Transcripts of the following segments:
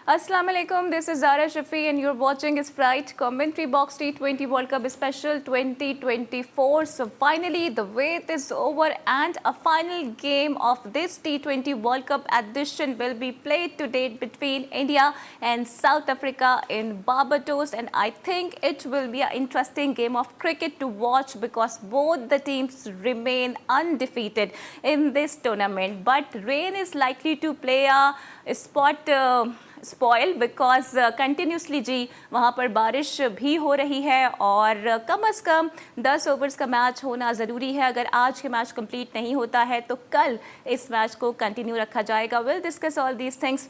Assalamu alaikum, this is Zara Shafi and you're watching Sprite Commentary Box T20 World Cup Special 2024. So finally the wait is over and a final game of this T20 World Cup edition will be played today between India and South Africa in Barbados, and I think it will be an interesting game of cricket to watch because both the teams remain undefeated in this tournament. But rain is likely to play a spot spoil because continuously जी वहाँ पर बारिश भी हो रही है और कम से कम 10 ओवर्स का मैच होना ज़रूरी है। अगर आज के मैच कंप्लीट नहीं होता है तो कल इस मैच को कंटिन्यू रखा जाएगा। Will discuss all these things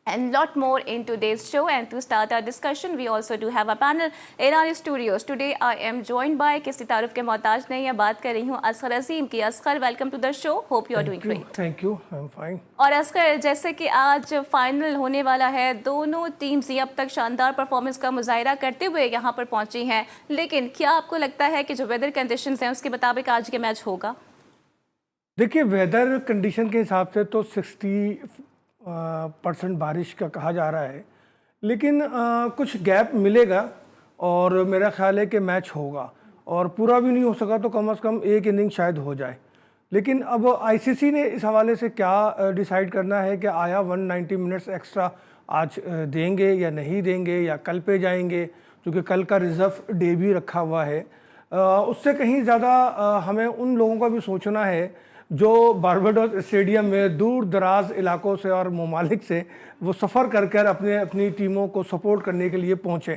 and lot more in today's show, and to start our discussion we also do have a panel in our studios. Today I am joined by किसी तारुफ के मोहताज नहीं है, बात कर रही हूँ असगर अजीम की। Asghar, welcome to the show, hope you are doing great. Thank you, I am fine. और असगर, जैसे कि आज फाइनल होने वाला है, दोनों टीम्स ही अब तक शानदार परफॉर्मेंस का मुजाहिरा करते हुए यहाँ पर पहुंची हैं, लेकिन क्या आपको लगता है कि जो वेदर कंडीशंस हैं उसके मुताबिक आज के मैच होगा? देखिए, वेदर कंडीशन के हिसाब से तो 60% बारिश का कहा जा रहा है, लेकिन कुछ गैप मिलेगा और मेरा ख्याल है कि मैच होगा, और पूरा भी नहीं हो सका तो कम से कम एक इनिंग शायद हो जाए। लेकिन अब आईसीसी ने इस हवाले से क्या डिसाइड करना है कि आया 190 मिनट्स एक्स्ट्रा आज देंगे या नहीं देंगे, या कल पे जाएंगे, क्योंकि कल का रिज़र्व डे भी रखा हुआ है। उससे कहीं ज़्यादा हमें उन लोगों का भी सोचना है जो बारबाडोस स्टेडियम में दूर दराज इलाकों से और ममालिक से वो सफ़र कर कर अपनी टीमों को सपोर्ट करने के लिए पहुँचे,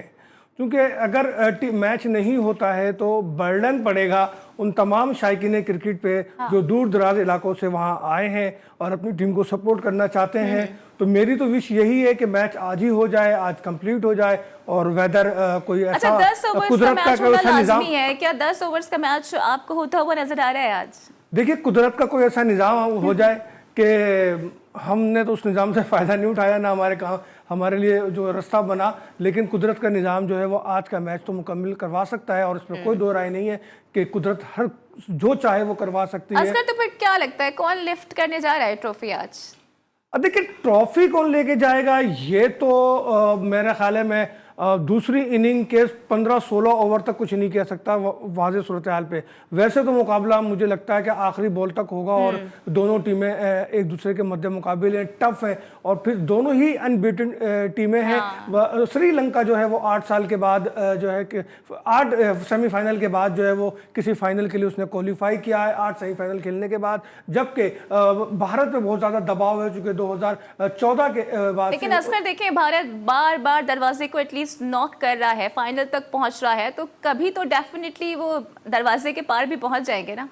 क्योंकि अगर मैच नहीं होता है तो बर्डन पड़ेगा उन तमाम शायकीन क्रिकेट पे जो दूर दराज इलाकों से वहाँ आए हैं और अपनी टीम को सपोर्ट करना चाहते हैं। तो मेरी तो विश यही है कि मैच आज ही हो जाए, आज कंप्लीट हो जाए, और वेदर कोई ऐसा 10 ओवर्स का मैच होना लाज़मी है क्या? 10 ओवर्स का मैच आपको होता हुआ नजर आ रहा है आज? देखिए, कुदरत का कोई ऐसा निज़ाम हो जाए कि हमने तो उस निज़ाम से फ़ायदा नहीं उठाया, ना हमारे लिए जो रास्ता बना, लेकिन कुदरत का निज़ाम जो है वो आज का मैच तो मुकम्मल करवा सकता है, और इसमें कोई दो राय नहीं है कि कुदरत हर जो चाहे वो करवा सकती है। असगर, तो फिर क्या लगता है कौन लिफ्ट करने जा रहा है ट्रॉफी आज? देखिए, ट्रॉफी कौन लेके जाएगा ये तो मेरा ख्याल है मैं दूसरी इनिंग के 15-16 ओवर तक कुछ नहीं कह सकता वाज़ेह सूरत हाल पे। वैसे तो मुकाबला मुझे लगता है कि आखिरी बॉल तक होगा और दोनों टीमें एक दूसरे के मध्य मुकाबले टफ है, और फिर दोनों ही अनबीटन टीमें हैं। श्रीलंका जो है वो 8 साल के बाद जो है कि 8 सेमीफाइनल के बाद जो है वो किसी फाइनल के लिए उसने क्वालिफाई किया है 8 सेमीफाइनल खेलने के बाद, जबकि भारत पे बहुत ज़्यादा दबाव है चूँकि 2014 के बाद। लेकिन असगर देखें, भारत बार बार दरवाजे को एटलीस्ट नॉक कर रहा है, फाइनल तक पहुंच रहा है, तो कभी तो डेफिनेटली वो दरवाजे के पार भी पहुंच जाएंगे ना।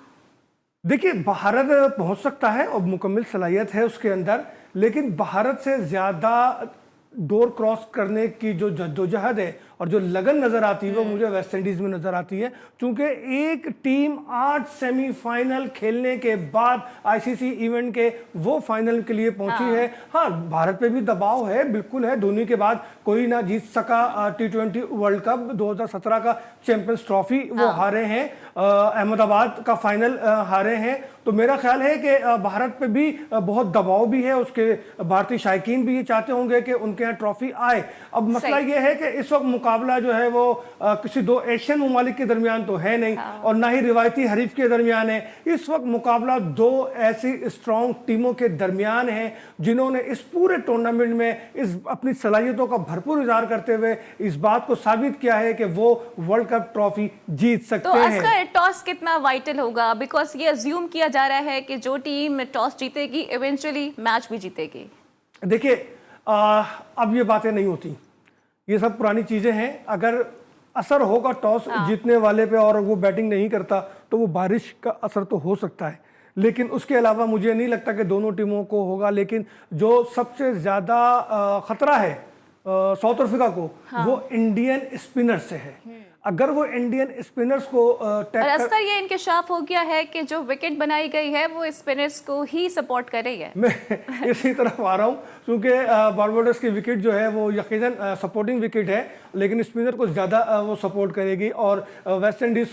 देखिए, भारत पहुंच सकता है और मुकम्मल सलाहियत है उसके अंदर, लेकिन भारत से ज़्यादा डोर क्रॉस करने की जो जद्दोजहद है और जो लगन नज़र आती है वो मुझे वेस्ट इंडीज़ में नज़र आती है, क्योंकि एक टीम 8 सेमीफाइनल खेलने के बाद आईसीसी इवेंट के वो फाइनल के लिए पहुंची है। हाँ, भारत पे भी दबाव है, बिल्कुल है। धोनी के बाद कोई ना जीत सका T20 वर्ल्ड कप, 2017 का चैंपियंस ट्रॉफी वो हारे हैं, अहमदाबाद का फाइनल हारे हैं। तो मेरा ख्याल है कि भारत पे भी बहुत दबाव भी है, उसके भारतीय शायकीन भी ये चाहते होंगे कि उनके यहाँ ट्रॉफी आए। अब मसला ये है कि इस वक्त मुकाबला जो है वो किसी दो एशियन ममालिक के दरमियान तो है नहीं, और ना ही रिवायती हरीफ के दरमियान है। इस वक्त मुकाबला दो ऐसी स्ट्रॉन्ग टीमों के दरमियान है जिन्होंने इस पूरे टूर्नामेंट में इस अपनी सलाहियतों का भरपूर इज़हार करते हुए इस बात को साबित किया है कि वो वर्ल्ड कप ट्रॉफी जीत सकते हैं। तो असगर, टॉस कितना वाइटल होगा? बिकॉज ये अज्यूम किया जा रहा है कि जो टीम टॉस जीतेगी इवेंचुअली मैच भी जीतेगी। देखिए, अब ये बातें नहीं होती, ये सब पुरानी चीज़ें हैं। अगर असर होगा टॉस जीतने वाले पे और वो बैटिंग नहीं करता तो वो बारिश का असर तो हो सकता है, लेकिन उसके अलावा मुझे नहीं लगता कि दोनों टीमों को होगा। लेकिन जो सबसे ज़्यादा ख़तरा है साउथ अफ्रीका को, वो इंडियन स्पिनर से है। अगर वो इंडियन स्पिनर्स को असगर, ये इंकशाफ हो गया है कि जो विकेट बनाई गई है वो स्पिनर्स को ही सपोर्ट कर रही है। मैं इसी तरफ आ रहा हूँ। क्योंकि बारबाडोस की विकेट जो है वो यकीनन सपोर्टिंग विकेट है, लेकिन स्पिनर को ज़्यादा वो सपोर्ट करेगी। और वेस्ट इंडीज़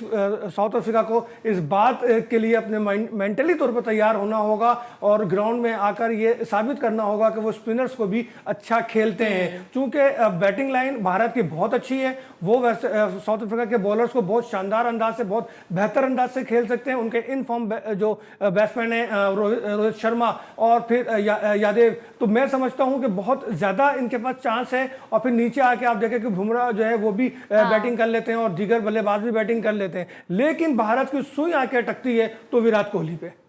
साउथ अफ्रीका को इस बात के लिए अपने मेंटली तौर पर तैयार होना होगा और ग्राउंड में आकर ये साबित करना होगा कि वो स्पिनर्स को भी अच्छा खेलते हैं। क्योंकि बैटिंग लाइन भारत की बहुत अच्छी है, वो साउथ अफ्रीका के बॉलर्स को बहुत शानदार अंदाज से, बहुत बेहतर अंदाज से खेल सकते हैं। उनके इन फॉर्म जो बैट्समैन है रोहित शर्मा और फिर यादव, तो मैं समझता हूं कि बहुत ज़्यादा इनके पास चांस है। और फिर नीचे आके आप देखें कि बुमराह जो है वो भी बैटिंग कर लेते हैं और दीगर बल्लेबाज भी बैटिंग कर लेते हैं, लेकिन भारत की सुई आके अटकती है तो विराट कोहली पे।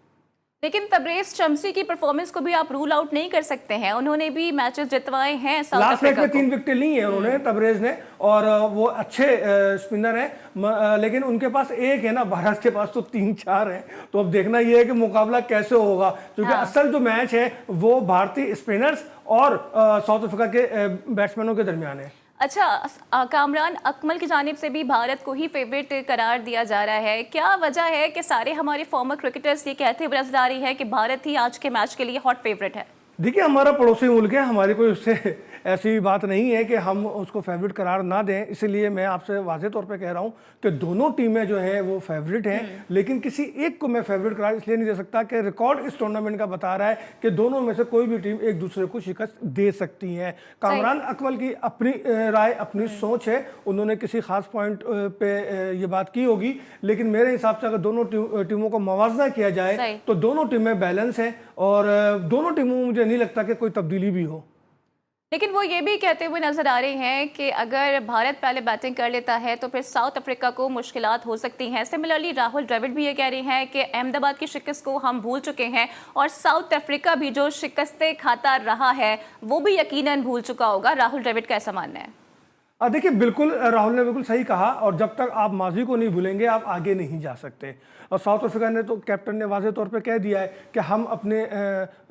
लेकिन तबरेज शमसी की परफॉर्मेंस को भी आप रूल आउट नहीं कर सकते हैं, उन्होंने भी मैचेस जितवाए हैं साउथ लास्ट मैच अफ्रीका में को। 3 विकेटें ली हैं उन्होंने तबरेज ने, और वो अच्छे स्पिनर हैं, लेकिन उनके पास एक है ना, भारत के पास तो 3-4 हैं। तो अब देखना ये है कि मुकाबला कैसे होगा, क्योंकि असल जो मैच है वो भारतीय स्पिनर्स और साउथ अफ्रीका के बैट्समैनों के दरमियान है। अच्छा, कामरान अकमल की जानिब से भी भारत को ही फेवरेट करार दिया जा रहा है। क्या वजह है कि सारे हमारे फॉर्मर क्रिकेटर्स ये कहते हुए नजर आ रही है कि भारत ही आज के मैच के लिए हॉट फेवरेट है? देखिए, हमारा पड़ोसी मुल्क है, हमारी कोई उससे ऐसी बात नहीं है कि हम उसको फेवरेट करार ना दें। इसीलिए मैं आपसे वाज़ेह तौर पे कह रहा हूं कि दोनों टीमें जो हैं वो फेवरेट हैं, लेकिन किसी एक को मैं फेवरेट करार इसलिए नहीं दे सकता कि रिकॉर्ड इस टूर्नामेंट का बता रहा है कि दोनों में से कोई भी टीम एक दूसरे को शिकस्त दे सकती है। कामरान अकमल की अपनी राय, अपनी सोच है, उन्होंने किसी खास पॉइंट पे ये बात की होगी, लेकिन मेरे हिसाब से अगर दोनों टीमों को मवाजना किया जाए तो दोनों टीमें बैलेंस हैं और दोनों टीमों में मुझे नहीं लगता कि कोई तब्दीली भी हो। लेकिन वो ये भी कहते हुए नजर आ रहे हैं कि अगर भारत पहले बैटिंग कर लेता है तो फिर साउथ अफ्रीका को मुश्किलात हो सकती हैं। सिमिलरली राहुल द्रविड़ भी ये कह रहे हैं कि अहमदाबाद की शिकस्त को हम भूल चुके हैं और साउथ अफ्रीका भी जो शिकस्तें खाता रहा है वो भी यकीनन भूल चुका होगा। राहुल द्रविड़ का ऐसा मानना है। देखिए, बिल्कुल राहुल ने बिल्कुल सही कहा, और जब तक आप माजी को नहीं भूलेंगे आप आगे नहीं जा सकते। और साउथ अफ्रीका ने तो, कैप्टन ने वाज़ेह तौर पे कह दिया है कि हम अपने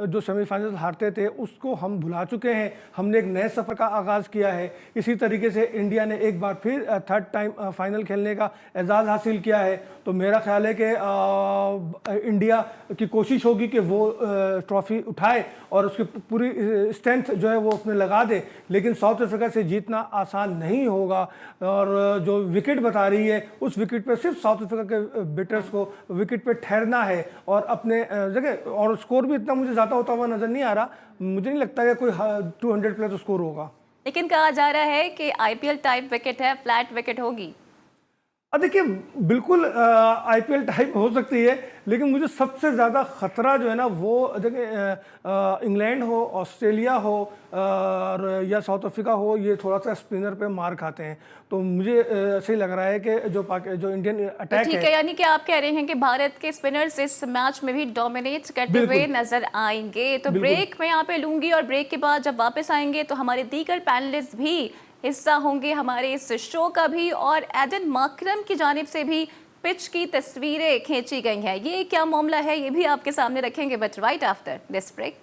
जो सेमीफाइनल हारते थे उसको हम भुला चुके हैं, हमने एक नए सफ़र का आगाज़ किया है। इसी तरीके से इंडिया ने एक बार फिर थर्ड टाइम फाइनल खेलने का एजाज़ हासिल किया है। तो मेरा ख्याल है कि इंडिया की कोशिश होगी कि वो ट्रॉफी उठाए और उसकी पूरी स्ट्रेंथ जो है वो उसमें लगा दे, लेकिन साउथ अफ्रीका से जीतना आसान नहीं होगा। और जो विकेट बता रही है उस विकेट पे सिर्फ साउथ अफ्रीका के बैटर्स को विकेट पे ठहरना है और अपने जगह, और स्कोर भी इतना मुझे ज़्यादा होता हुआ नज़र नहीं आ रहा। मुझे नहीं लगता कि कोई 200 प्लस स्कोर होगा। लेकिन कहा जा रहा है कि आईपीएल टाइप विकेट है, फ्लैट विकेट होगी। देखिए, बिल्कुल आईपीएल टाइप हो सकती है, लेकिन मुझे सबसे ज़्यादा ख़तरा जो है ना वो देखिए इंग्लैंड हो, ऑस्ट्रेलिया हो और या साउथ अफ्रीका हो, ये थोड़ा सा स्पिनर पे मार खाते हैं। तो मुझे ऐसे ही लग रहा है कि जो इंडियन अटैक ठीक है, यानी कि आप कह रहे हैं कि भारत के स्पिनर्स इस मैच में भी डोमिनेट करते हुए नजर आएंगे। तो ब्रेक मैं यहाँ पे लूंगी और ब्रेक के बाद जब वापस आएंगे तो हमारे दीगर पैनलिस्ट भी हिस्सा होंगे हमारे इस शो का भी, और एडन मार्करम की जानिब से भी पिच की तस्वीरें खींची गई हैं। ये क्या मामला है ये भी आपके सामने रखेंगे, but right after this break.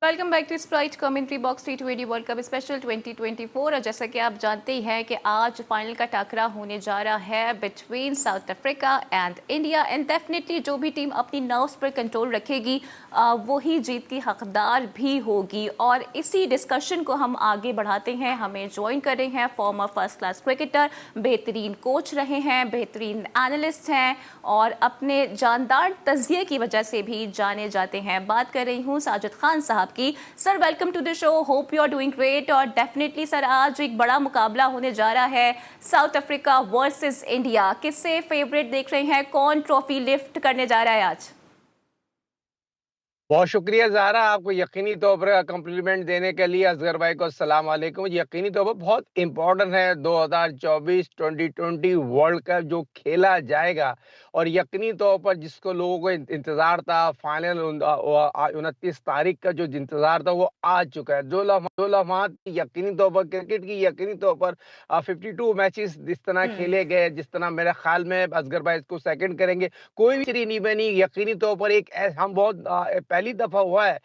Welcome back to Sprite commentary box T20 world cup special 2024। और जैसा कि आप जानते ही हैं कि आज फाइनल का टाकरा होने जा रहा है between south Africa and India, and definitely जो भी टीम अपनी नर्व्स पर कंट्रोल रखेगी वो ही जीत की हकदार भी होगी। और इसी डिस्कशन को हम आगे बढ़ाते हैं। हमें ज्वाइन कर रहे हैं फॉर्मर फर्स्ट क्लास क्रिकेटर, बेहतरीन कोच रहे हैं, बेहतरीन एनालिस्ट हैं और अपने जानदार तजिए की वजह से भी जाने जाते हैं। बात कर रही हूँ साजिद खान साहब की। Sir, welcome to the show, hope you are doing great. और डेफिनेटली सर, आज एक बड़ा मुकाबला होने जा रहा है, साउथ अफ्रीका वर्सेस इंडिया। किससे फेवरेट देख रहे हैं, कौन ट्रॉफी लिफ्ट करने जा रहा है आज? बहुत शुक्रिया ज़ारा, आपको यकीनी तौर पर कॉम्प्लीमेंट देने के लिए। असगर भाई को अस्सलाम वालेकुम। यकीनी तौर पर बहुत इम्पोर्टेंट है 2024 2020 वर्ल्ड कप जो खेला जाएगा, और यकीनी तौर पर जिसको लोगों को इंतज़ार था, फाइनल 29 तारीख का जो इंतज़ार था वो आ चुका है। जो लम्हात यकीनी तौर पर क्रिकेट की यकीनी तौर पर 52 मैचेस जिस तरह खेले गए, जिस तरह मेरे ख्याल में असगर भाई इसको सेकंड करेंगे, कोई भी सीरीज नहीं बनी। यकीनी तौर पर हम बहुत पहली दफा हुआ है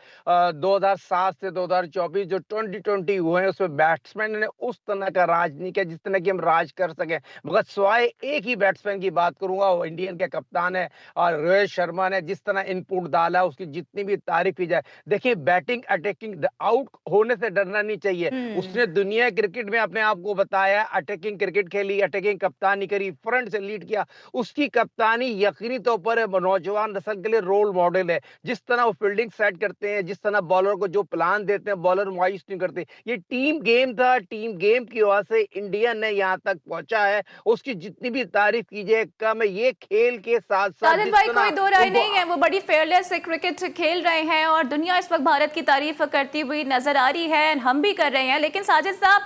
2007 से 2024 जो 2020 हुए हैं उसमें बैट्समैन ने उस तरह का राज नहीं किया जिस तरह की हम राज कर सके। मगर सिवाय एक ही बैट्समैन की बात करूंगा, वो इंडियन के कप्तान है और रोहित शर्मा ने जिस तरह इनपुट डाला उसकी जितनी भी तारीफ की जाए। देखिए, बैटिंग अटैकिंग आउट होने से डरना नहीं चाहिए। उसने दुनिया क्रिकेट में अपने आप को बताया, अटैकिंग क्रिकेट खेली, अटैकिंग कप्तानी करी, फ्रंट से लीड किया। उसकी कप्तानी यकीनी तौर पर नौजवान नस्ल के लिए रोल मॉडल है। जिस तरह वो फील्डिंग सेट करते हैं, जिस तरह बॉलर को जो प्लान देते हैं, बॉलर मायूस नहीं करते। ये टीम गेम था, टीम गेम की वजह से इंडिया ने यहाँ तक पहुंचा है। उसकी जितनी भी तारीफ कीजिए कम है। ये खेल के साथ साथ साजिद भाई कोई दो राय नहीं है, वो बड़ी फेयरलेस से क्रिकेट खेल रहे हैं और दुनिया इस वक्त भारत की तारीफ करती हुई नजर आ रही है, हम भी कर रहे हैं। लेकिन साजिद साहब,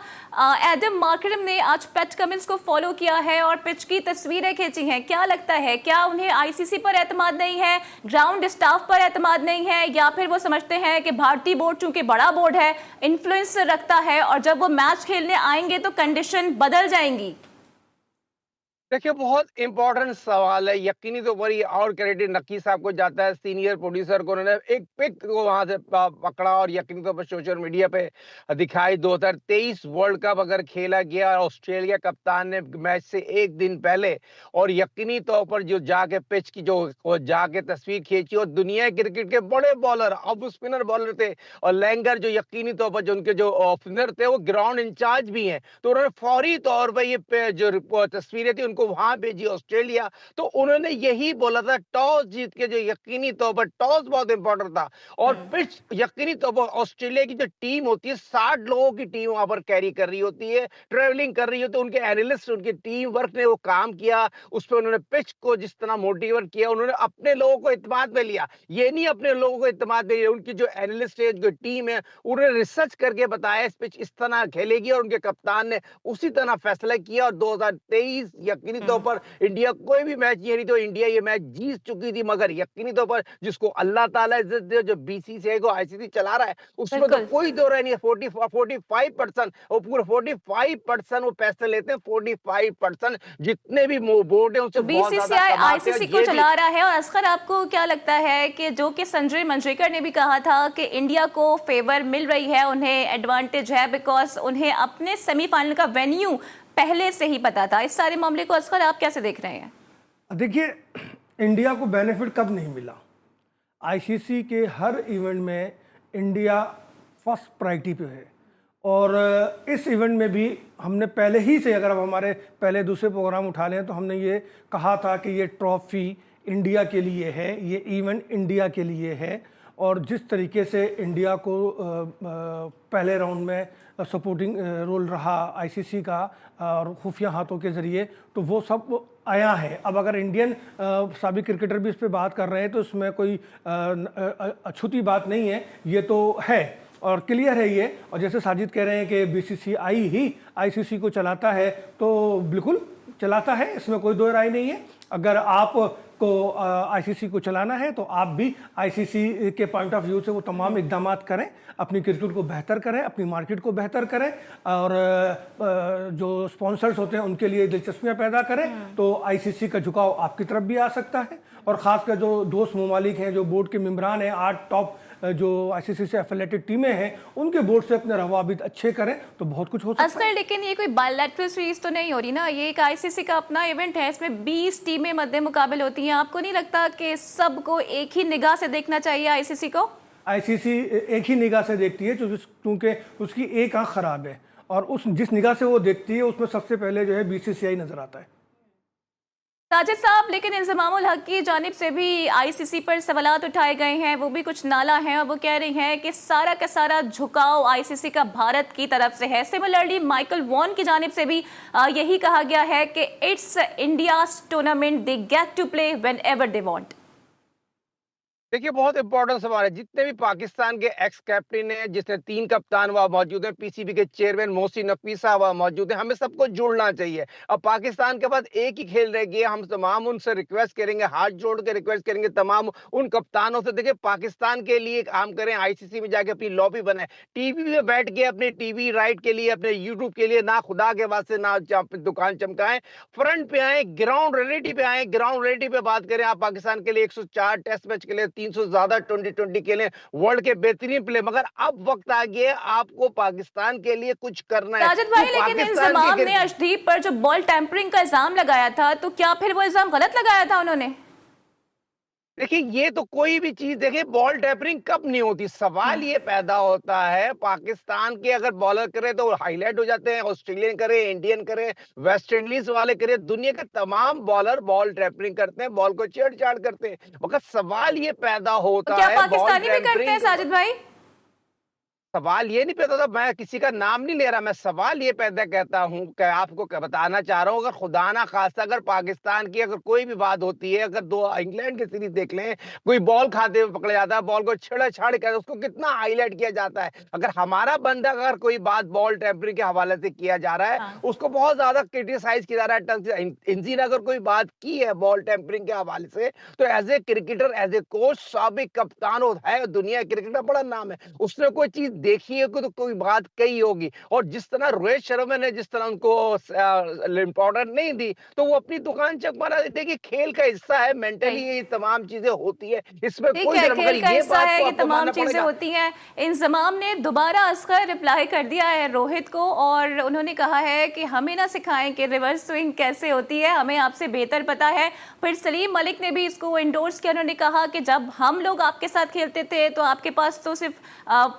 एडम मार्करम ने आज पैट कमिंस को फॉलो किया है और पिच की तस्वीरें खींची हैं। क्या लगता है, क्या उन्हें आईसीसी पर एतमाद नहीं है, ग्राउंड स्टाफ पर एतमाद नहीं है, या फिर वो समझते हैं कि भारतीय बोर्ड चूंकि बड़ा बोर्ड है, इन्फ्लुएंस रखता है और जब वो मैच खेलने आएंगे तो कंडीशन बदल जाएंगी? देखिए, बहुत इंपॉर्टेंट सवाल है। यकीनी तौर पर ये और क्रेडिट नक्की साहब को जाता है, सीनियर प्रोड्यूसर को। उन्होंने एक पिक को वहां से पकड़ा और यकीनी तौर पर सोशल मीडिया पे दिखाई। 2023 वर्ल्ड कप अगर खेला गया ऑस्ट्रेलिया कप्तान ने मैच से एक दिन पहले, और यकीनी तौर पर जो जाके पिच की जो जाके तस्वीर खींची, और दुनिया क्रिकेट के बड़े बॉलर, अब स्पिनर बॉलर थे, और लैंगर जो यकीनी तौर पर जो उनके जो ओपनर थे वो ग्राउंड इंचार्ज भी हैं, तो उन्होंने फौरी तौर पर ये जो तस्वीरें थी उनको वहां भेजी ऑस्ट्रेलिया। तो उन्होंने यही बोला था, टॉस जीत के जो यकीनी तौर पर टॉस बहुत इंपॉर्टेंट था, और पिच यकीनी तौर पर ऑस्ट्रेलिया की जो टीम होती है 60 लोगों की टीम वहां पर कैरी कर रही होती है, ट्रेवलिंग कर रही होती है। उनके एनालिस्ट, उनकी टीम वर्क ने वो काम किया, उस पर उन्होंने पिच को जिस तरह मोटिवेट किया, उन्होंने अपने लोगों को इत्मीनान में लिया। ये नहीं अपने लोगों को इत्मीनान में लिया, उनकी जो एनालिस्ट है, जो टीम है, उन्होंने रिसर्च करके बताया इस पिच इस तरह खेलेगी, और उनके कप्तान ने उसी तरह फैसला किया। और 2023 यकीनी तौर पर इंडिया कोई भी मैच ये नहीं तो इंडिया ये मैच जीत चुकी थी। मगर यकीनी तौर पर जिसको अल्लाह ताला इज्जत दे, जो बीसीसीआई को आईसीसी चला रहा है, उसमें तो कोई दो राय नहीं है। 45% और पूरे 45% वो पैसे लेते हैं। 45% जितने भी बोर्ड है उनसे तो बहुत ज्यादा बीसीसीआई कमाते हैं। आईसीसी को चला रहा है। और असगर, आपको क्या लगता है कि जो कि संजय मंजरेकर ने भी कहा था कि इंडिया को फेवर मिल रही है, उन्हें एडवांटेज है बिकॉज उन्हें अपने सेमीफाइनल का वेन्यू पहले से ही पता था। इस सारे मामले को असगर आप कैसे देख रहे हैं? देखिए, इंडिया को बेनिफिट कब नहीं मिला? आईसीसी के हर इवेंट में इंडिया फर्स्ट प्रायोरिटी पे है, और इस इवेंट में भी हमने पहले ही से, अगर अब हमारे पहले दूसरे प्रोग्राम उठा लें तो हमने ये कहा था कि ये ट्रॉफी इंडिया के लिए है, ये इवेंट इंडिया के लिए है। और जिस तरीके से इंडिया को पहले राउंड में सपोर्टिंग रोल रहा आईसीसी का और खुफिया हाथों के ज़रिए, तो वो सब आया है। अब अगर इंडियन साबिक क्रिकेटर भी इस पर बात कर रहे हैं तो इसमें कोई अछूती बात नहीं है, ये तो है और क्लियर है ये। और जैसे साजिद कह रहे हैं कि बीसीसीआई ही आईसीसी को चलाता है, तो बिल्कुल चलाता है, इसमें कोई दो राय नहीं है। अगर आप को आईसीसी को चलाना है तो आप भी आईसीसी के पॉइंट ऑफ व्यू से वो तमाम इकदाम करें, अपनी क्रिकेट को बेहतर करें, अपनी मार्केट को बेहतर करें, और जो स्पॉन्सर्स होते हैं उनके लिए दिलचस्पियां पैदा करें, तो आईसीसी का झुकाव आपकी तरफ भी आ सकता है। और ख़ासकर जो दोस्त ममालिक हैं, जो बोर्ड के मेम्बरान हैं, 8 टॉप जो आईसीसी से एफिलेटेड टीमें हैं, उनके बोर्ड से अपने रवाबित अच्छे करें तो बहुत कुछ हो सकता है। लेकिन ये कोई बायलैटरल सीरीज तो नहीं हो रही ना, ये एक आईसीसी का अपना इवेंट है, इसमें 20 टीमें मध्य मुकाबल होती हैं। आपको नहीं लगता कि सबको एक ही निगाह से देखना चाहिए आईसीसी को? आईसीसी एक ही निगाह से देखती है क्योंकि उसकी एक आंख खराब है, और उस जिस निगाह से वो देखती है उसमें सबसे पहले जो है बीसीसीआई नजर आता है। साजिद साहब, लेकिन इंजमामुल हक की जानिब से भी आईसीसी पर सवालात उठाए गए हैं, वो भी कुछ नाला हैं, और वो कह रही हैं कि सारा का सारा झुकाव आईसीसी का भारत की तरफ से है। सिमिलरली माइकल वॉन की जानिब से भी यही कहा गया है कि it's India's tournament, they get to play whenever they want. देखिए, बहुत इंपॉर्टेंट सवाल है। जितने भी पाकिस्तान के एक्स कैप्टन हैं, जिसमें 3 कप्तान वहाँ मौजूद हैं, पीसीबी के चेयरमैन मोहसिन नकवी साहब वहाँ मौजूद हैं, हमें सबको जुड़ना चाहिए। अब पाकिस्तान के पास एक ही खेल रह गया, हम तमाम उनसे रिक्वेस्ट करेंगे, हाथ जोड़ के रिक्वेस्ट करेंगे तमाम उन कप्तानों से, देखिए पाकिस्तान के लिए काम करें, आईसीसी में जाके अपनी लॉबी बनाएँ। टीवी में बैठ के अपने टीवी राइट के लिए, अपने यूट्यूब के लिए ना खुदा के वास्ते ना दुकान चमकाएँ, फ्रंट पे आएँ, ग्राउंड रियलिटी पे आएँ, ग्राउंड रियलिटी पे बात करें। आप पाकिस्तान के लिए 104 टेस्ट मैच खेले, 300 ज्यादा T20 खेले, वर्ल्ड के बेहतरीन प्लेयर, मगर अब वक्त आ गया है आपको पाकिस्तान के लिए कुछ करना है। साजिद तो भाई, लेकिन पाकिस्तान इंजमाम के ने अर्शदीप पर जो बॉल टैंपरिंग का इल्जाम लगाया था, तो क्या फिर वो इल्जाम गलत लगाया था उन्होंने? देखिए, ये तो कोई भी चीज, देखिए बॉल टैपरिंग कब नहीं होती, सवाल ये पैदा होता है पाकिस्तान के अगर बॉलर करे तो हाईलाइट हो जाते हैं, ऑस्ट्रेलियन करे, इंडियन करे, वेस्ट इंडीज वाले करे, दुनिया के तमाम बॉलर बॉल टैपरिंग करते हैं, बॉल को छेड़छाड़ करते हैं, मगर सवाल ये पैदा तो होता क्या है बॉल पाकिस्तानी भी करते हैं टैपरिंग। साजिद भाई? सवाल ये नहीं पैदा होता, मैं किसी का नाम नहीं ले रहा, मैं सवाल ये पैदा कहता हूँ कि आपको बताना चाह रहा हूँ, अगर खुदा ना खास्ता अगर पाकिस्तान की अगर कोई भी बात होती है, अगर दो इंग्लैंड की सीरीज देख लें, कोई बॉल खाते हुए पकड़ा जाता है, बॉल को छेड़ा-छाड़ कर उसको कितना हाईलाइट किया जाता है। अगर हमारा बंदा अगर कोई बात बॉल टैंपरिंग के हवाले से किया जा रहा है, हाँ। उसको बहुत ज्यादा क्रिटिसाइज किया जा रहा है ढंग से। इंजी ने अगर कोई बात की है बॉल टैंपरिंग के हवाले से, तो as a cricketer, as a coach, साबिक कप्तान है, दुनिया क्रिकेट का बड़ा नाम है, उसने कोई चीज देखी है तो कोई बात कही होगी। और जिस तरह रोहित शर्मा ने जिस तरह उनको इंपॉर्टेंट नहीं दी, तो वो अपनी दुकान चकमा रहा है। देखिए, खेल का हिस्सा है, मेंटली ये तमाम चीजें होती है, इसमें ठीक कोई है, मगर खेल का ये हिस्सा बात है, तो ये आपको तमाम मानना चीजें पड़ेगा। होती हैं। इंजमाम ने दोबारा असकर रिप्लाई कर दिया है रोहित को, और उन्होंने कहा है कि हमें ना सिखाएं कि रिवर्स स्विंग कैसे होती है, हमें आपसे बेहतर पता है। फिर सलीम मलिक ने भी इसको इंडोर्स किया, उन्होंने कहा कि जब हम लोग आपके साथ खेलते थे तो आपके पास तो सिर्फ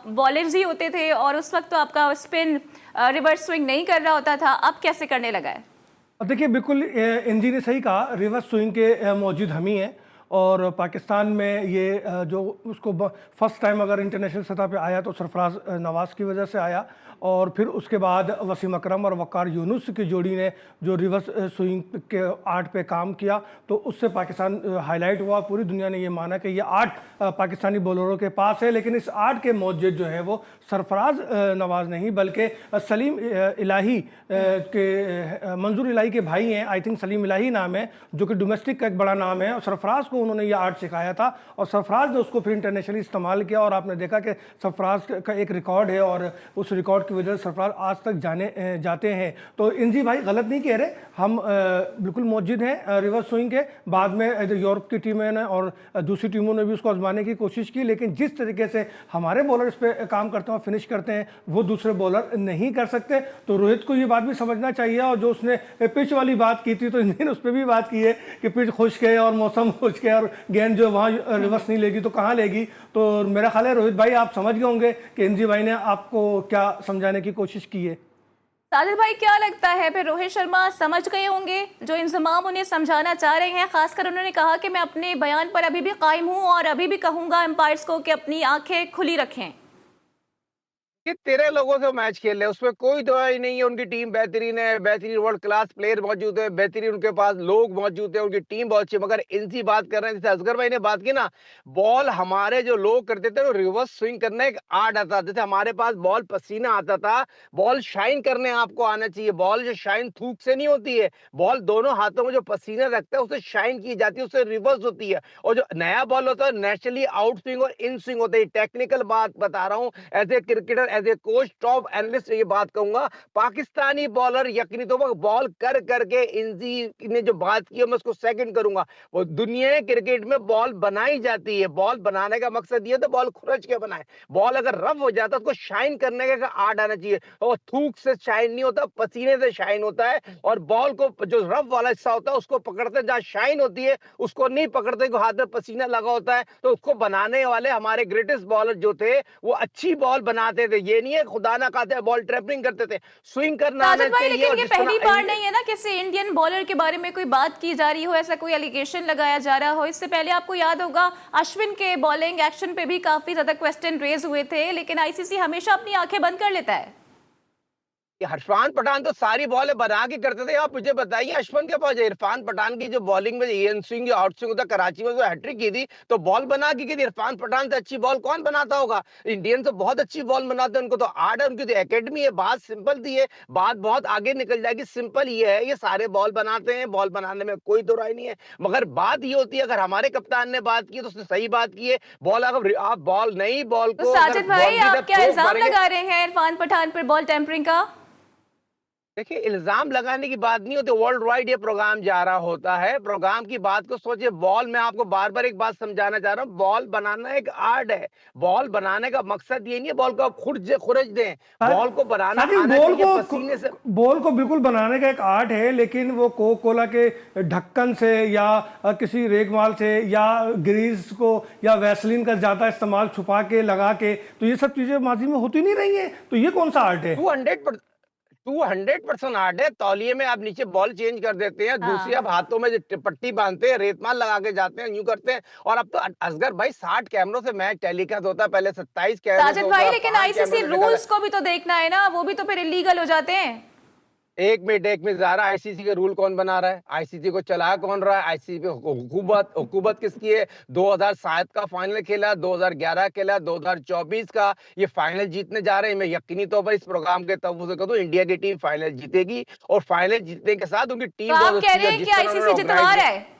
बॉलर्स ही होते थे, और उस वक्त तो आपका स्पिन रिवर्स स्विंग नहीं कर रहा होता था, अब कैसे करने लगा है? और देखिए बिल्कुल इंजी ने सही कहा, रिवर्स स्विंग के मौजूद हम ही हैं। और पाकिस्तान में ये जो उसको फर्स्ट टाइम अगर इंटरनेशनल सतह पे आया तो सरफराज नवाज की वजह से आया, और फिर उसके बाद वसीम अकरम और वक़ार यूनुस की जोड़ी ने जो रिवर्स स्विंग के आर्ट पे काम किया, तो उससे पाकिस्तान हाईलाइट हुआ। पूरी दुनिया ने ये माना कि ये आर्ट पाकिस्तानी बॉलरों के पास है, लेकिन इस आर्ट के मौजूद जो है वो सरफराज नवाज नहीं बल्कि सलीम इलाही के मंजूर इलाही के भाई हैं, आई थिंक सलीम इलाही नाम है, जो कि डोमेस्टिक का एक बड़ा नाम है। और सरफराज को उन्होंने ये आर्ट सिखाया था, और सरफराज ने उसको फिर इंटरनेशनली इस्तेमाल किया, और आपने देखा कि सरफराज का एक रिकॉर्ड है, और उस रिकॉर्ड की वजह से सरफराज आज तक जाते हैं। तो इंजी भाई गलत नहीं कह रहे, हम बिल्कुल मौजूद हैं रिवर्स स्विंग के। बाद में यूरोप की टीमें ने और दूसरी टीमों ने भी उसको आजमाने की कोशिश की, लेकिन जिस तरीके से हमारे बॉलर इस पर काम करते हैं और फिनिश करते हैं, वो दूसरे बॉलर नहीं कर सकते। तो रोहित को ये बात भी समझना चाहिए। और जो उसने पिच वाली बात की थी, तो इंजी ने उस पर भी बात की है कि पिच खुश्क है और मौसम खुश्क है, और गेंद जो वहाँ रिवर्स नहीं लेगी तो कहाँ लेगी। तो मेरा ख्याल है रोहित भाई आप समझ गए होंगे कि इंजी भाई ने आपको क्या समझाने की कोशिश की है। साजिद भाई, क्या लगता है फिर रोहित शर्मा समझ गए होंगे जो इंजमाम उन्हें समझाना चाह रहे हैं? खासकर उन्होंने कहा कि मैं अपने बयान पर अभी भी कायम हूं और अभी भी कहूंगा एम्पायर्स को कि अपनी आंखें खुली रखें। ये 13 लोगों से मैच खेल रहे हैं, उसमें कोई दो ही नहीं है। उनकी टीम बेहतरीन है, बेहतरीन वर्ल्ड क्लास प्लेयर मौजूद है, बेहतरीन उनके पास लोग मौजूद है, उनकी टीम बहुत अच्छी है। मगर इनसी बात कर रहे हैं, जैसे असगर भाई ने बात की ना, बॉल हमारे जो लोग करते थे, वो रिवर्स स्विंग करना एक आर्ट आता, जैसे हमारे पास बॉल पसीना आता था, बॉल शाइन करने आपको आना चाहिए। बॉल जो शाइन थूक से नहीं होती है, बॉल दोनों हाथों में जो पसीना रखता है उससे शाइन की जाती है, उससे रिवर्स होती है। और जो नया बॉल होता है नेचुरली आउट स्विंग और इन स्विंग होता है। टेक्निकल बात बता रहा हूँ, as a cricketer, as a coach, top analyst ये बात कहूंगा, पाकिस्तानी बॉलर यकीनी तौर पर बॉल कर करके इंजी ने जो बात की है, मैं उसको सेकंड करूंगा। वो दुनिया क्रिकेट में बॉल बनाई जाती है, बॉल बनाने का मकसद ये तो बॉल खुरच के बनाए। बॉल अगर रफ हो जाता है उसको शाइन करने का आर्ट आना चाहिए, और थूक से शाइन नहीं होता, पसीने से शाइन होता है। और बॉल को जो रफ वाला हिस्सा होता है उसको पकड़ते, जहां शाइन होती है उसको नहीं पकड़ते, हाथ में पसीना लगा होता है। तो उसको बनाने वाले हमारे ग्रेटेस्ट बॉलर जो थे, वो अच्छी बॉल बनाते थे। ये नहीं है खुदा ना खाते बॉल ट्रैपिंग करते थे, स्विंग करना आना साजिद भाई, चाहिए। लेकिन और ये जिस पहली तरह बार नहीं है ना किसी इंडियन बॉलर के बारे में कोई बात की जा रही हो, ऐसा कोई एलिगेशन लगाया जा रहा हो। इससे पहले आपको याद होगा अश्विन के बॉलिंग एक्शन पे भी काफी ज्यादा क्वेश्चन रेज हुए थे, लेकिन आईसीसी हमेशा अपनी आंखें बंद कर लेता है। ये इरफान पठान तो सारी बॉलें बना के करते थे। आप मुझे बताइए अश्विन के पास इरफान पठान की जो बॉलिंग में इन स्विंग या आउट स्विंग होता कराची में जो हैट्रिक की थी, तो बॉल बना के की थी। इरफान पठान से अच्छी बॉल कौन बनाता होगा? इंडियन तो बहुत अच्छी बॉल बनाते हैं, उनको तो आर्ट है, उनकी तो एकेडमी है। बात सिंपल सी है, बात बहुत आगे निकल जाएगी। सिंपल ये है, ये सारे बॉल बनाते हैं, बॉल बनाने में कोई दो राय नहीं है। मगर बात ये होती है, अगर हमारे कप्तान ने बात की तो उसने सही बात की है। बॉल अगर आप बॉल नई बॉल तो को अगर साजिद भाई, बाउंड्री आप तक क्या ठोक इल्जाम मारेंगे। लगा रहे हैं इरफान पठान पर बॉल टेम्परिंग का? देखिए, इल्ज़ाम लगाने की बात नहीं होती, वर्ल्ड वाइड ये प्रोग्राम जा रहा होता है। प्रोग्राम की बात को सोचिए, बॉल मैं आपको बार-बार एक बात समझाना चाह रहा हूँ, बॉल बनाना एक आर्ट है। बॉल बनाने का मकसद ये नहीं है बॉल को आप खुरच दें। बॉल को बनाना साजिद, आना चाहिए पसीने से। बॉल को बिल्कुल बनाने का एक आर्ट है, लेकिन वो कोका कोला के ढक्कन से या किसी रेगमाल से या ग्रीस को या वैसलीन का ज्यादा इस्तेमाल छुपा के लगा के, तो ये सब चीजें माजी में होती नहीं रही हैं। तो ये कौन सा आर्ट है? 200 200% आर्ट है। तौलिए में आप नीचे बॉल चेंज कर देते हैं, दूसरी हाँ। आप हाथों में जो पट्टी बांधते हैं, रेतमाल लगा के जाते हैं, यूं करते हैं। और अब तो असगर भाई 60 कैमरों से मैच टेलीकास्ट होता है, पहले 27 कैमरे से साजिद होता भाई, है, लेकिन 5 आईसीसी कैमरों से देखा। रूल्स को भी तो देखना है ना, वो भी तो फिर इलीगल हो जाते हैं। एक मिनट ज़ारा, आईसीसी के रूल कौन बना रहा है? आईसीसी को चला कौन रहा है? आईसीसी पे हुकूमत किसकी है? 2007 का फाइनल खेला, 2011 खेला, 2024 का ये फाइनल जीतने जा रहे हैं। मैं यकीनी तौर पर इस प्रोग्राम के तवज्जो से कहूं, इंडिया की टीम फाइनल जीतेगी और फाइनल जीतने के साथ उनकी तो टीम आप बहुत कह अच्छी रहे है। हैं जिस कि तरह उन्होंने आईसीसी जितवा ऑर्गेनाइज रहा है?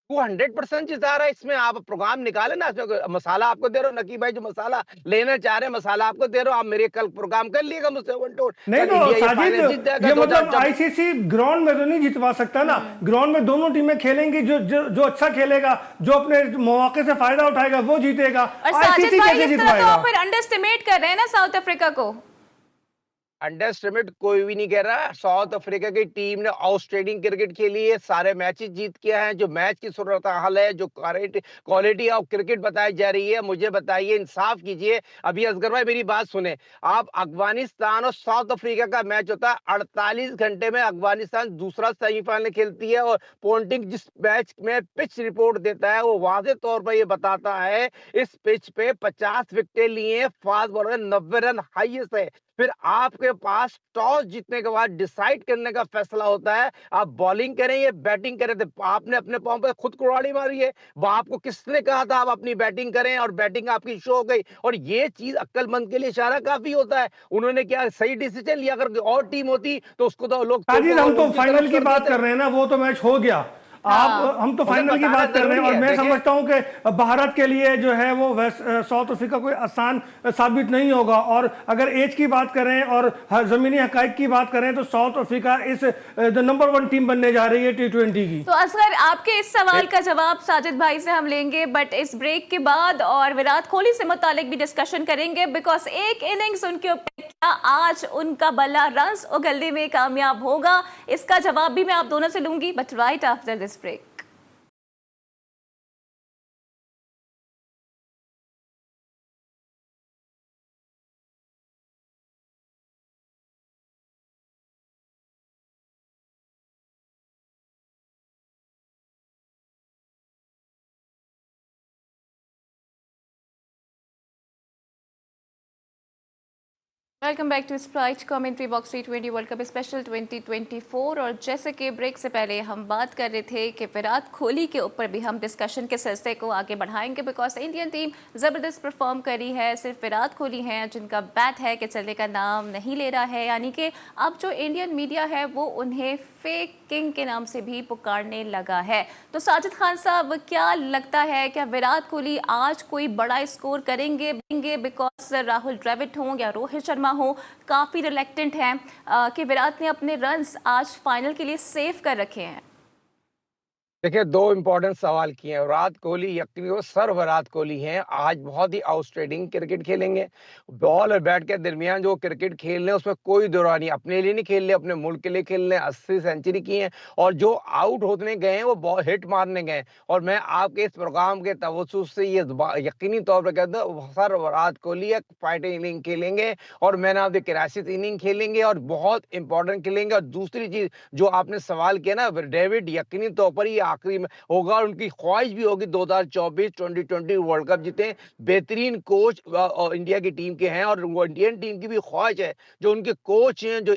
वो 100% जिता रहा है। इसमें आप प्रोग्राम निकाले ना, इसमें मसाला आपको दे रहा हूँ नकी भाई, जो मसाला लेना चाह रहे हैं मसाला आपको दे रहा हूँ। आप मेरे कल प्रोग्राम कर लिएगा मुझसे वन टू। नहीं कल तो इंडिया ये साजिद, फाइनल जीत जाएगा ये दो मतलब हजार। आईसीसी ग्राउंड में तो नहीं जितवा सकता ना। ग्राउंड में दोनों टीमें खेलेंगी, जो अच्छा खेलेगा, जो अपने मौके से फायदा उठाएगा वो जीतेगा। और साजिद आईसीसी भाई, कैसे इस तरह तो जितवाएगा? आप फिर अंडर एस्टिमेट कर रहे हैं ना साउथ अफ्रीका को। अंडर एस्टिमेट कोई भी नहीं कह रहा। साउथ अफ्रीका की टीम ने आउटस्टैंडिंग क्रिकेट खेली है, सारे मैचेस जीत के आए हैं। जो मैच की सूरत हाल है, जो क्वालिटी ऑफ क्रिकेट बताई जा रही है, मुझे बताइए, इंसाफ कीजिए। अभी असगर भाई मेरी बात सुने, आप अफगानिस्तान और साउथ अफ्रीका का मैच होता है, 48 घंटे में अफगानिस्तान दूसरा सेमीफाइनल खेलती है। और पोंटिंग जिस मैच में पिच रिपोर्ट देता है, वो वाज़ेह तौर पर ये बताता है इस पिच पे 50 विकेटें लिए, फास्ट बॉलर 90 रन हाईएस्ट है। फिर आपके पास टॉस जीतने के बाद डिसाइड करने का फैसला होता है, आप बॉलिंग करें या बैटिंग करें। तो आपने अपने पांव पे खुद कुल्हाड़ी मारी है। वो आपको किसने कहा था आप अपनी बैटिंग करें, और बैटिंग आपकी शो हो गई। और ये चीज अक्लमंद के लिए इशारा काफी होता है। उन्होंने क्या सही डिसीजन लिया? अगर और टीम होती तो उसको तो लोग साजिद, हम तो उनकी तरफ फाइनल की कर बात देते। कर रहे हैं ना, वो तो मैच हो गया। हाँ। हम तो मुझे फाइनल की बताना बात कर रहे हैं, जरूरी और है, मैं देखिए। समझता हूं कि भारत के लिए जो है वो साउथ अफ्रीका कोई आसान साबित नहीं होगा। और अगर एज की बात करें और जमीनी हकाइक की बात करें, तो साउथ अफ्रीका इस नंबर 1 टीम बनने जा रही है T20 की। तो असगर, आपके इस सवाल का जवाब साजिद भाई से हम लेंगे, बट इस ब्रेक के बाद, और विराट कोहली से मुतालिक भी डिस्कशन करेंगे, बिकॉज एक इनिंग्स उनके ऊपर क्या आज उनका बल्ला रन्स उगलने में कामयाब होगा, इसका जवाब भी मैं आप दोनों से लूंगी, but right after this break. Welcome back to Sprite commentary box T20 world cup special 2024। और जैसे कि ब्रेक से पहले हम बात कर रहे थे कि विराट कोहली के ऊपर भी हम डिस्कशन के सिलसिले को आगे बढ़ाएंगे, बिकॉज इंडियन टीम ज़बरदस्त परफॉर्म करी है। सिर्फ विराट कोहली हैं जिनका बैट है कि चलने का नाम नहीं ले रहा है, यानी कि अब जो इंडियन मीडिया है वो उन्हें फेक किंग के नाम से भी पुकारने लगा है। तो साजिद खान साहब, क्या लगता है, क्या विराट कोहली आज कोई बड़ा स्कोर करेंगे? बिकॉज राहुल द्रविड़ हों या रोहित शर्मा हो, काफी रिलेक्टेंट हैं कि विराट ने अपने रन्स आज फाइनल के लिए सेव कर रखे हैं। देखिए, 2 इंपॉर्टेंट सवाल किए हैं। विराट कोहली यकीनी वो सर विराट कोहली हैं, आज बहुत ही आउटस्टैंडिंग क्रिकेट खेलेंगे। बॉल और बैट के दरमियान जो क्रिकेट खेल रहे हैं उसमें कोई दो राय नहीं। अपने लिए नहीं खेल रहे, अपने मुल्क के लिए खेल रहे हैं। 80 सेंचुरी की हैं, और जो आउट होने गए हैं वो बॉल हिट मारने गए हैं। और मैं आपके इस प्रोग्राम के तवज्जुह से ये यकीनी तौर पर कहता हूं, सर विराट कोहली एक फाइटिंग इनिंग खेलेंगे और man of the crisis inning खेलेंगे, और बहुत इंपॉर्टेंट खेलेंगे। और दूसरी चीज जो आपने सवाल किया ना डेविड, यकीनी तौर पर ये आखिरी में होगा और उनकी ख्वाहिश भी होगी 2024 2020 वर्ल्ड कप जीते। बेहतरीन कोच इंडिया की टीम के हैं और वो इंडियन टीम की भी ख्वाहिश है जो उनके कोच हैं जो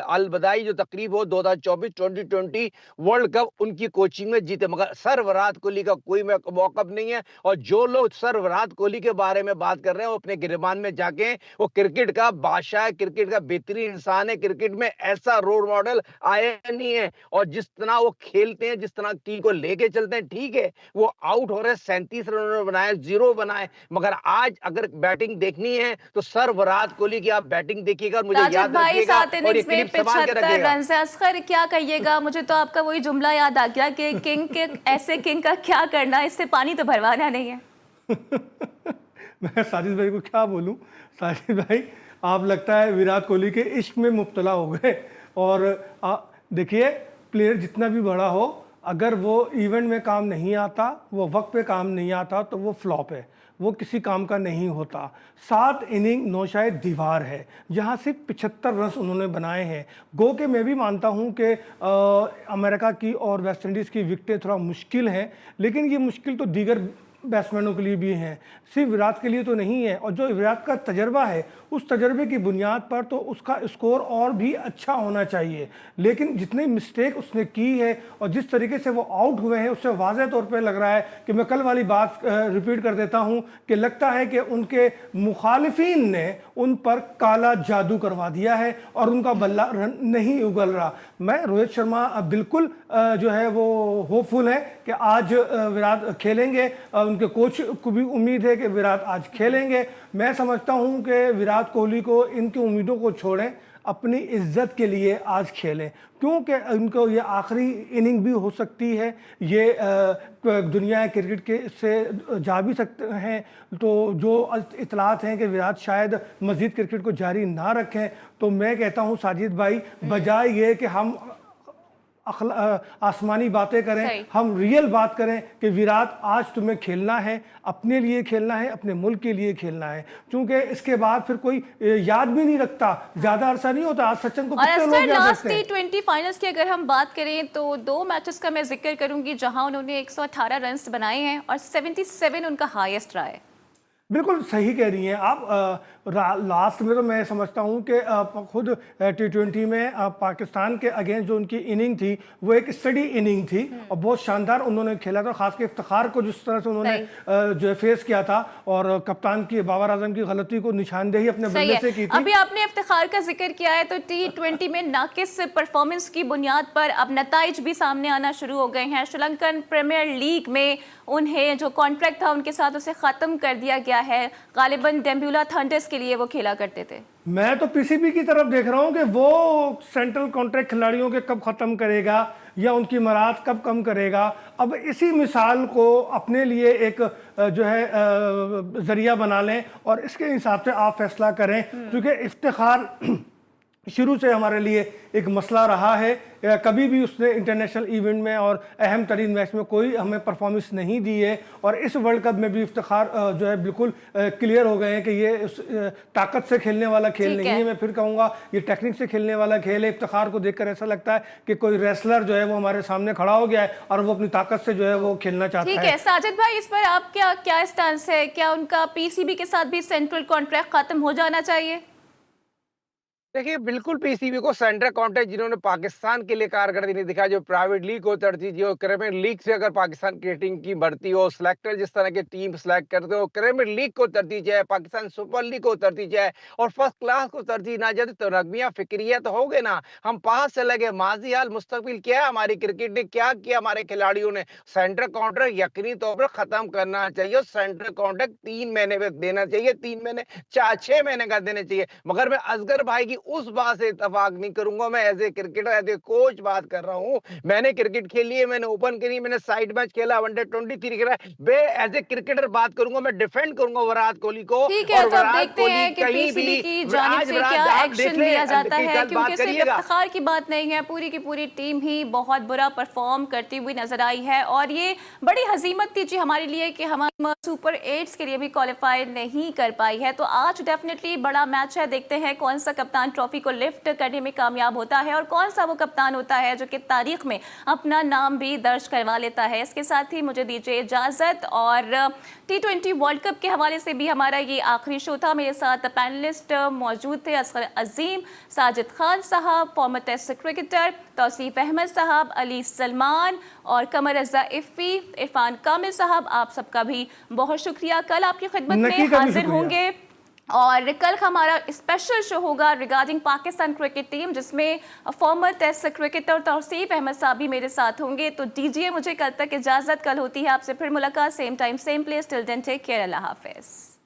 अलबदाई जो तकरीब हो 2024 2020 वर्ल्ड कप उनकी कोचिंग में जीते, मगर सर विराट कोहली का कोई मौकफ नहीं है। और जो लोग सर विराट कोहली के बारे में बात कर रहे हैं वो अपने गिरबान में जाके, वो क्रिकेट का बादशाह है, क्रिकेट का बेहतरीन इंसान है, क्रिकेट में ऐसा रोल मॉडल आया नहीं है। और जिस तरह वो खेलते हैं, जिस तरह टीम को लेके चलते हैं, ठीक है वो आउट हो रहे हैं, 37 रन उन्होंने बनाए, 0 बनाए, मगर आज अगर बैटिंग देखनी है तो सर विराट कोहली की आप बैटिंग देखिएगा और मुझे साजिद याद भाई रखिएगा 7 और ये इनिंग्स में क्लिप संभाल के 75 रखिएगा। रन से। असगर क्या कहिएगा, मुझे तो आपका वही जुमला याद आ गया कि किंग के ऐसे किंग का क्या करना, इससे पानी तो भरवाना नहीं है। मैं साजिद भाई को क्या बोलूं। साजिद भाई आप लगता है विराट कोहली के इश्क में मुब्तला हो गए। और देखिए प्लेयर जितना भी बड़ा हो, अगर वो इवेंट में काम नहीं आता, वो वक्त पे काम नहीं आता तो वो फ्लॉप है, वो किसी काम का नहीं होता। 7 इनिंग नौशायद दीवार है, जहाँ सिर्फ 75 रन उन्होंने बनाए हैं। गो के मैं भी मानता हूँ कि अमेरिका की और वेस्ट इंडीज़ की विकेटें थोड़ा मुश्किल हैं, लेकिन ये मुश्किल तो दीगर बैट्समैनों के लिए भी हैं, सिर्फ विराट के लिए तो नहीं है। और जो विराट का तजर्बा है, उस तजर्बे की बुनियाद पर तो उसका स्कोर और भी अच्छा होना चाहिए। लेकिन जितनी मिस्टेक उसने की है और जिस तरीके से वो आउट हुए हैं, उससे वाज़ह तौर पे लग रहा है कि मैं कल वाली बात रिपीट कर देता हूं कि लगता है कि उनके मुखालिफिन ने उन पर काला जादू करवा दिया है और उनका बल्ला रन नहीं उगल रहा। मैं रोहित शर्मा बिल्कुल जो है वो होपफुल है कि आज विराट खेलेंगे, उनके कोच को भी उम्मीद है कि विराट आज खेलेंगे। मैं समझता हूं कि विराट कोहली को इनकी उम्मीदों को छोड़ें, अपनी इज्जत के लिए आज खेलें, क्योंकि उनको ये आखिरी इनिंग भी हो सकती है। ये दुनिया क्रिकेट के से जा भी सकते हैं। तो जो इतलात हैं कि विराट शायद मज़ीद क्रिकेट को जारी ना रखें, तो मैं कहता हूं साजिद भाई, बजाय ये कि हम आसमानी बातें करें, हम रियल बात करें कि विराट आज तुम्हें खेलना है, अपने लिए खेलना है, अपने मुल्क के लिए खेलना है, क्योंकि इसके बाद फिर कोई याद भी नहीं रखता, ज्यादा अरसा नहीं होता। आज सचिन को कितने लोग याद लास्ट रखते हैं। T20 फाइनल्स की अगर हम बात करें तो 2 मैचेस का मैं जिक्र करूंगी जहां उन्होंने 118 रन बनाए हैं और 77 उनका हाईएस्ट रहा है। बिल्कुल सही कह रही हैं आप। लास्ट में तो मैं समझता हूं कि खुद T20 में पाकिस्तान के अगेंस्ट जो उनकी इनिंग थी वो एक स्टडी इनिंग थी और बहुत शानदार उन्होंने खेला था। खासकर इफ्तिखार को जिस तरह से उन्होंने जो फेस किया था और कप्तान की बाबर आजम की गलती को निशानदेही अपने बल्ले से की थी। अभी आपने इफ्तिखार का जिक्र किया है तो T20 में नाकिस परफॉर्मेंस की बुनियाद पर अब नताइज भी सामने आना शुरू हो गए हैं। श्रीलंकन प्रीमियर लीग में उन्हें जो कॉन्ट्रैक्ट था उनके साथ उसे खत्म कर दिया गया है। गालिबन डेम्बुला थंडर्स के लिए वो खेला करते थे। मैं तो पीसीबी की तरफ देख रहा हूं कि वो सेंट्रल कॉन्ट्रैक्ट खिलाड़ियों के कब खत्म करेगा या उनकी मराद कब कम करेगा। अब इसी मिसाल को अपने लिए एक जो है जरिया बना लें और इसके हिसाब से आप फैसला करें, क्योंकि इफ्तिखार शुरू से हमारे लिए एक मसला रहा है। कभी भी उसने इंटरनेशनल इवेंट में और अहम तरीन मैच में कोई हमें परफॉर्मेंस नहीं दी है और इस वर्ल्ड कप में भी इफ्तिखार जो है बिल्कुल क्लियर हो गए हैं कि ये ताकत से खेलने वाला खेल नहीं है। मैं फिर कहूँगा ये टेक्निक से खेलने वाला खेल है। इफ्तिखार को देखकर ऐसा लगता है कि कोई रेसलर जो है वो हमारे सामने खड़ा हो गया है और वो अपनी ताकत से जो है वो खेलना चाहता है। ठीक है साजिद भाई, इस पर आप क्या स्टांस है? क्या उनका पीसीबी के साथ भी सेंट्रल कॉन्ट्रैक्ट खत्म हो जाना चाहिए? देखिए बिल्कुल पीसीबी को सेंट्रल कॉन्ट्रैक्ट जिन्होंने पाकिस्तान के लिए कारकर्दगी नहीं दिखाई, जो प्राइवेट लीग को तरजीह दी हो, प्रीमियर लीग से अगर पाकिस्तान की टीम की भर्ती हो, सिलेक्टर जिस तरह के टीम सेलेक्ट करते हो, प्रीमियर लीग को तरजीह जाए, पाकिस्तान सुपर लीग को तरजीह जाए और फर्स्ट क्लास को तरजीह ना जाए तो रगमिया फिक्रिया तो हो गए ना। हम पास से लगे माजी हाल मुस्तकबिल क्या है, हमारी क्रिकेट ने क्या किया, हमारे खिलाड़ियों ने। सेंट्रल कॉन्ट्रैक्ट यकीनी तौर पर खत्म करना चाहिए। सेंट्रल कॉन्ट्रैक्ट 3 महीने में देना चाहिए, 3 महीने 6 महीने का देना चाहिए। मगर मैं असगर भाई की उस बात से इत्तेफाक नहीं करूंगा। मैं as a cricketer as a coach बात कर रहा हूं। मैंने क्रिकेट खेली है, मैंने ओपन करी, मैंने साइड मैच खेला, वनडे 23 खेला। मैं एज ए क्रिकेटर बात करूंगा, मैं डिफेंड करूंगा विराट कोहली को। ठीक है, तो अब देखते हैं कि पीसीबी की जानिब से क्या एक्शन लिया जाता है, क्योंकि सिर्फ इफ्तिखार की बात नहीं है, पूरी की पूरी टीम ही बहुत बुरा परफॉर्म करती हुई नजर आई है और ये बड़ी हजीमत थी जी हमारे लिए कि हम सुपर 8 के लिए भी क्वालिफाई नहीं कर पाई है। तो आज डेफिनेटली बड़ा मैच है, देखते हैं कौन सा कप्तान कप्तान ट्रॉफी को लिफ्ट करने में कामयाब होता है और कौन सा वो कप्तान होता है जो कि तारीख में अपना नाम भी दर्ज करवा लेता है। इसके साथ ही मुझे दीजिए इजाजत और T20 वर्ल्ड कप के हवाले से भी हमारा ये आखिरी शो था। मेरे साथ पैनलिस्ट मौजूद थे असगर अजीम, साजिद खान साहब, former test cricketer, Tauseef Ahmed साहब, अली सलमान और कमर रजा इफ़ी, इरफान कामिल साहब, आप सबका भी बहुत शुक्रिया। कल आपकी खिदमत में हाजिर होंगे और कल हमारा स्पेशल शो होगा रिगार्डिंग पाकिस्तान क्रिकेट टीम, जिसमें former test cricketer Tauseef Ahmed साहब भी मेरे साथ होंगे। तो दीजिए मुझे कल तक इजाजत, कल होती है आपसे फिर मुलाकात, same time same place. Till then take care, अल्लाह हाफिज।